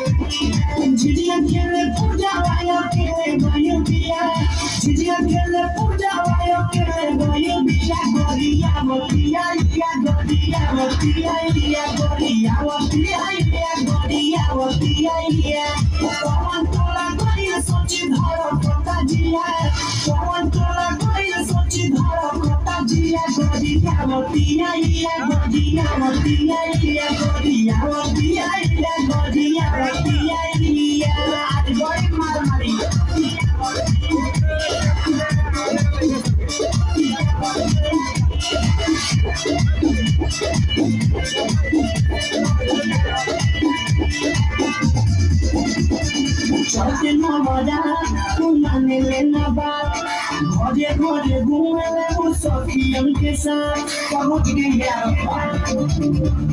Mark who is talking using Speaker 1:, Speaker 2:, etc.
Speaker 1: झिझिया खेले पूजा वाया खेले गयो बिया झिझिया खेले पूजा वाया खेले गयो बिया गोरिया मोतिया या गोरिया मोतिया या गोरिया मोतिया या गोरिया मोतिया या पवन तोला गइल सोची धरो कोता जिया पवन तोला गइल सोची धरो कोता जिया गोरिया मोतिया या गोरिया मोतिया या गोरिया मोतिया या गोरिया मोतिया आज बड़ी मार मारी चलते न मजा तू माने लेना बात घरे घरे घूमे ले वो सखियन के साथ पहुंच गई यार